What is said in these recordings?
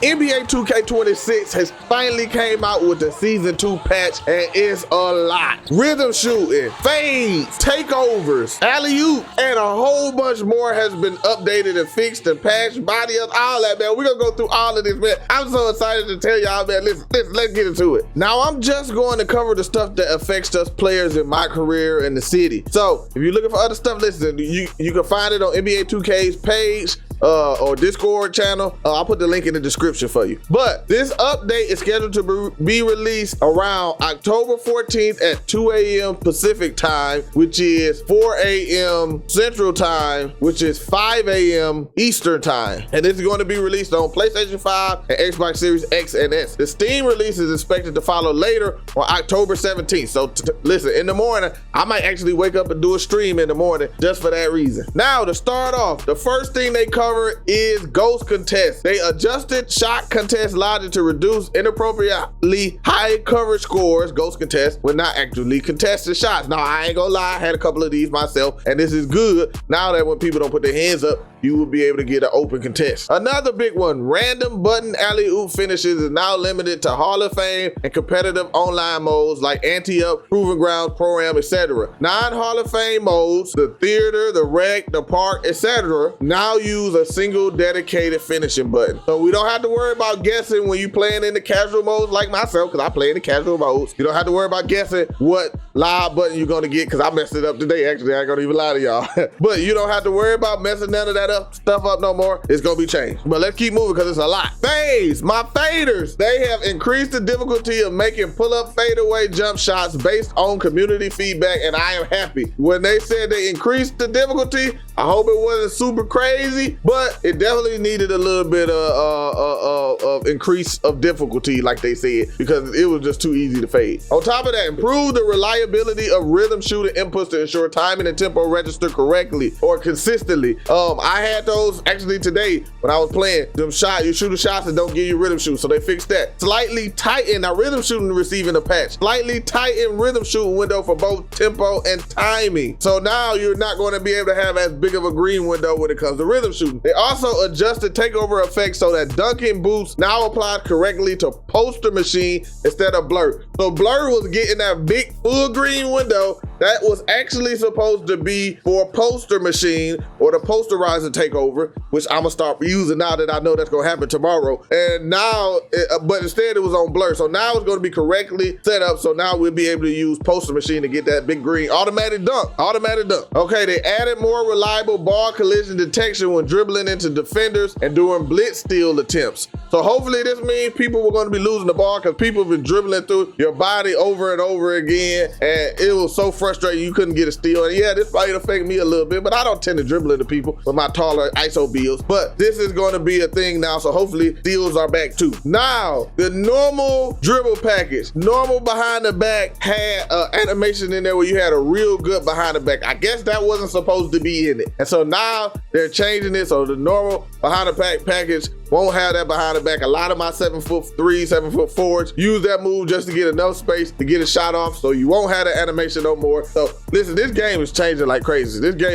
NBA 2K26 has finally came out with the Season 2 patch, and it's a lot. Rhythm shooting, fades, takeovers, alley-oop, and a whole bunch more has been updated and fixed and patched, body up, all that, man. We're gonna go through all of this, man. I'm so excited to tell y'all, man. Listen, let's get into it. Now, I'm just going to cover the stuff that affects us players in my career in the city. So, if you're looking for other stuff, listen, you can find it on NBA 2K's page, or Discord channel. I'll put the link in the description for you. But this update is scheduled to be released around October 14th at 2 a.m. Pacific time, which is 4 a.m. Central time, which is 5 a.m. Eastern time. And this is going to be released on PlayStation 5 and Xbox Series X and S. The Steam release is expected to follow later on October 17th. So listen, in the morning, I might actually wake up and do a stream in the morning just for that reason. Now, to start off, the first thing they cover is ghost contest. They adjusted shot contest logic to reduce inappropriately high coverage scores. Ghost contest when not actually contested shots. Now, I ain't gonna lie, I had a couple of these myself, and this is good. Now that when people don't put their hands up, you will be able to get an open contest. Another big one, random button alley-oop finishes is now limited to Hall of Fame and competitive online modes like Ante-Up, Proving Grounds, Pro-Am, etc. Non-Hall of Fame modes, the theater, the rec, the park, etc. now use a single dedicated finishing button. So we don't have to worry about guessing when you playing in the casual modes like myself, because I play in the casual modes. You don't have to worry about guessing what live button you're gonna get, because I messed it up today, actually. I ain't gonna even lie to y'all. But you don't have to worry about messing none of that stuff up no more. It's gonna be changed. But let's keep moving because it's a lot. Fades, my faders. They have increased the difficulty of making pull-up fadeaway jump shots based on community feedback, and I am happy. When they said they increased the difficulty, I hope it wasn't super crazy, but it definitely needed a little bit of increase of difficulty, like they said, because it was just too easy to fade. On top of that, improve the reliability of rhythm shooting inputs to ensure timing and tempo register correctly or consistently. I had those actually today when I was playing them shots. You shoot the shots and don't give you rhythm shoot, so they fixed that. Slightly tighten, now rhythm shooting receiving a patch. Slightly tighten rhythm shooting window for both tempo and timing. So now you're not going to be able to have as big of a green window when it comes to rhythm shooting. They also adjusted takeover effects so that dunking boost now applies correctly to poster machine instead of blur. So blur was getting that big full green window that was actually supposed to be for poster machine or the posterizer takeover, which I'm gonna start using now that I know that's gonna happen tomorrow. And now, but instead it was on blur. So now it's gonna be correctly set up. So now we'll be able to use poster machine to get that big green automatic dunk. Okay, they added more reliable ball collision detection when dribbling into defenders and doing blitz steal attempts. So hopefully this means people were gonna be losing the ball because people have been dribbling through your body over and over again, and it was so frustrating you couldn't get a steal. And yeah, this might affect me a little bit, but I don't tend to dribble into people with my taller ISO builds. But this is going to be a thing now, so hopefully steals are back too. Now, the normal dribble package, normal behind the back, had animation in there where you had a real good behind the back. I guess that wasn't supposed to be in it. And so now they're changing it so the normal behind the back package won't have that behind the back. A lot of my 7'3", 7'4" use that move just to get enough space to get a shot off, so you won't have the animation no more. So listen, this game is changing like crazy. Let's get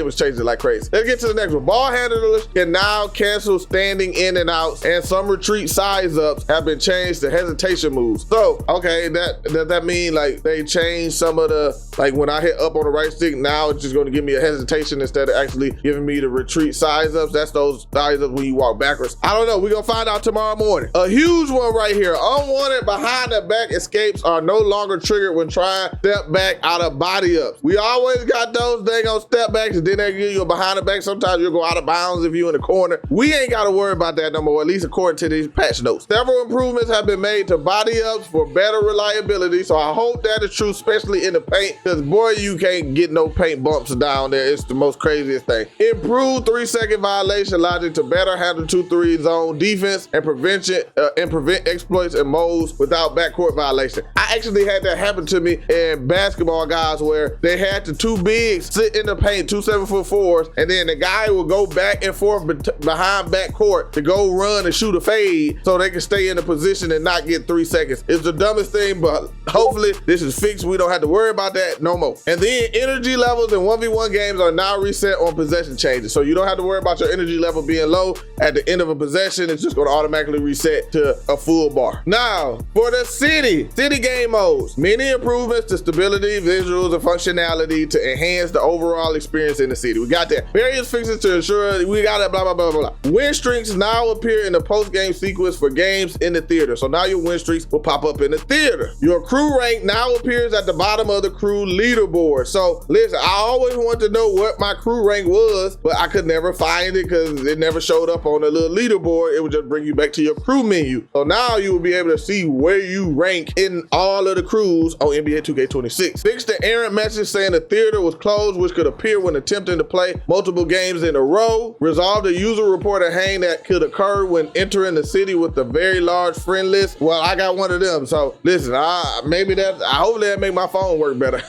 to the next one. Ball handlers can now cancel standing in and outs, and some retreat size ups have been changed to hesitation moves. So, okay, that mean like they changed some of the, like when I hit up on the right stick, now it's just going to give me a hesitation instead of actually giving me the retreat size ups. That's those size ups when you walk backwards. I don't know. We're gonna find out tomorrow morning. A huge one right here. Unwanted behind the back escapes are no longer triggered when trying step back out of body ups. We always got those dang on step backs, and then they give you a behind the back. Sometimes you'll go out of bounds if you're in the corner. We ain't gotta worry about that no more, at least according to these patch notes. Several improvements have been made to body ups for better reliability, so I hope that is true, especially in the paint, because boy, you can't get no paint bumps down there. It's the most craziest thing. Improved 3-second violation logic to better handle 2-3 zone defense and prevent exploits and modes without backcourt violation. I actually had that happen to me in basketball, guys, where they had the two bigs sit in the paint, 2 7'4", and then the guy will go back and forth behind backcourt to go run and shoot a fade so they can stay in the position and not get 3 seconds. It's the dumbest thing, but hopefully this is fixed. We don't have to worry about that no more. And then energy levels in 1v1 games are now reset on possession changes. So you don't have to worry about your energy level being low at the end of a possession. progression is just gonna automatically reset to a full bar. Now, for the city game modes, many improvements to stability, visuals, and functionality to enhance the overall experience in the city. We got that. Various fixes to ensure we got it, blah, blah, blah, blah, blah. Win streaks now appear in the post-game sequence for games in the theater. So now your win streaks will pop up in the theater. Your crew rank now appears at the bottom of the crew leaderboard. So listen, I always wanted to know what my crew rank was, but I could never find it because it never showed up on the little leaderboard. It would just bring you back to your crew menu. So now you will be able to see where you rank in all of the crews on NBA 2K26. Fixed the errant message saying the theater was closed, which could appear when attempting to play multiple games in a row. Resolved a user reported hang that could occur when entering the city with a very large friend list. Well, I got one of them, so listen, hopefully that make my phone work better.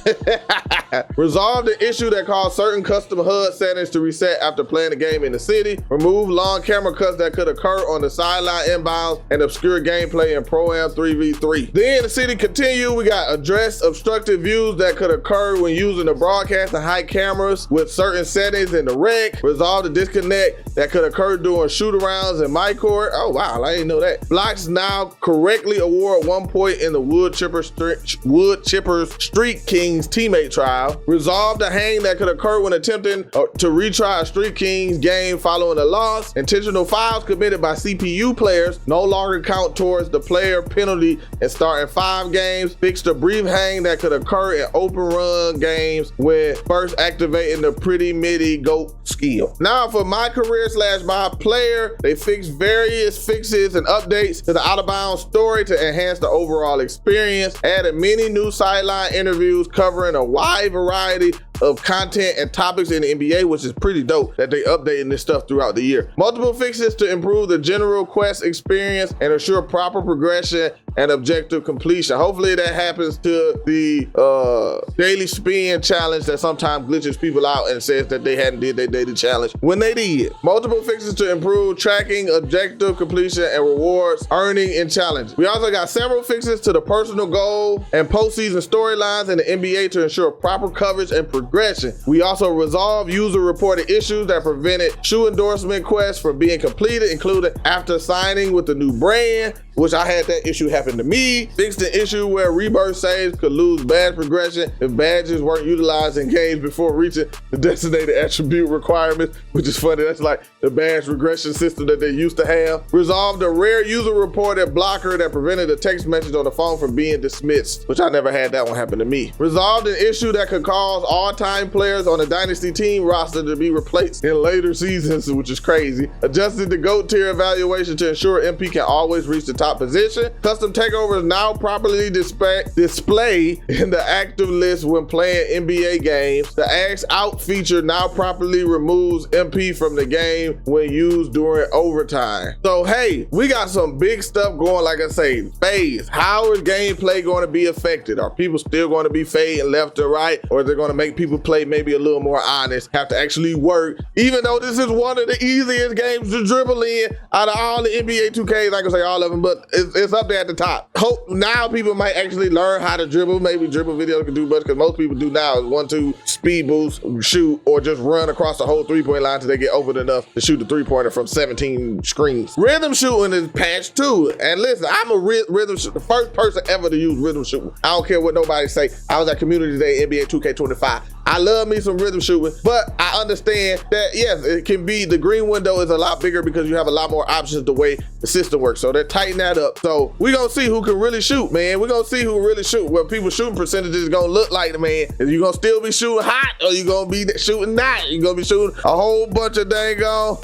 Resolved the issue that caused certain custom HUD settings to reset after playing the game in the city. Remove long camera cuts that could occur on the sideline inbounds and obscure gameplay in Pro-Am 3v3. Then the city continued. We got address obstructive views that could occur when using the broadcast and high cameras with certain settings in the rec. Resolve the disconnect that could occur during shoot-arounds in MyCareer. Oh wow, I didn't know that. Blocks now correctly award 1 point in the Wood Chippers Street Kings teammate trial. Resolve the hang that could occur when attempting to retry a Street Kings game following a loss. Intentional fouls committed by CPU players no longer count towards the player penalty and starting 5 games. Fix the brief hang that could occur in open run games when first activating the pretty midi GOAT skill. Now for MyCareer / MyPlayer, they fixed various fixes and updates to the out of bounds story to enhance the overall experience. Added many new sideline interviews covering a wide variety of content and topics in the NBA, which is pretty dope that they updating this stuff throughout the year. Multiple fixes to improve the general quest experience and ensure proper progression and objective completion. Hopefully that happens to the daily spin challenge that sometimes glitches people out and says that they hadn't did their daily challenge when they did. Multiple fixes to improve tracking, objective completion, and rewards earning in challenges. We also got several fixes to the personal goal and postseason storylines in the NBA to ensure proper coverage and progression. We also resolved user-reported issues that prevented shoe endorsement quests from being completed, including after signing with the new brand, which I had that issue happen to me. Fixed the issue where rebirth saves could lose badge progression if badges weren't utilized in games before reaching the designated attribute requirements, which is funny. That's like the badge regression system that they used to have. Resolved a rare user-reported blocker that prevented a text message on the phone from being dismissed, which I never had that one happen to me. Resolved an issue that could cause all-time players on a Dynasty team roster to be replaced in later seasons, which is crazy. Adjusted the GOAT tier evaluation to ensure MP can always reach the top position. Custom takeovers now properly display in the active list when playing NBA games. The Axe Out feature now properly removes MP from the game when used during overtime. So hey, we got some big stuff going. Like I say, phase. How is gameplay going to be affected? Are people still going to be fading left or right? Or is it going to make people play maybe a little more honest, have to actually work? Even though this is one of the easiest games to dribble in out of all the NBA 2Ks, I can say all of them, but it's up there at the top. Hope now people might actually learn how to dribble. Maybe dribble videos can do much, because most people do now is 1-2 speed boost, shoot, or just run across the whole three-point line till they get open enough to shoot the three-pointer from 17 screens. Rhythm shooting is patched too. And listen, I'm a rhythm shooter, the first person ever to use rhythm shooting. I don't care what nobody say. I was at Community Day NBA 2K25. I love me some rhythm shooting, but I understand that yes, it can be, the green window is a lot bigger because you have a lot more options the way the system works. So they're tightening that up. So we're gonna see who can really shoot, man. We're gonna see who really shoot. What people shooting percentages is gonna look like, man. Is you gonna still be shooting hot, or you gonna be shooting not? You gonna be shooting a whole bunch of dang on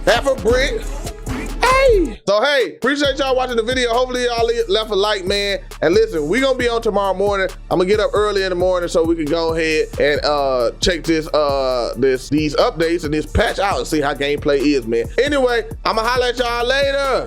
half a brick. Hey, so hey, appreciate y'all watching the video. Hopefully y'all left a like, man. And listen, we gonna be on tomorrow morning. I'm gonna get up early in the morning so we can go ahead and check these updates and this patch out and see how gameplay is, man. Anyway, I'm gonna holler at y'all later.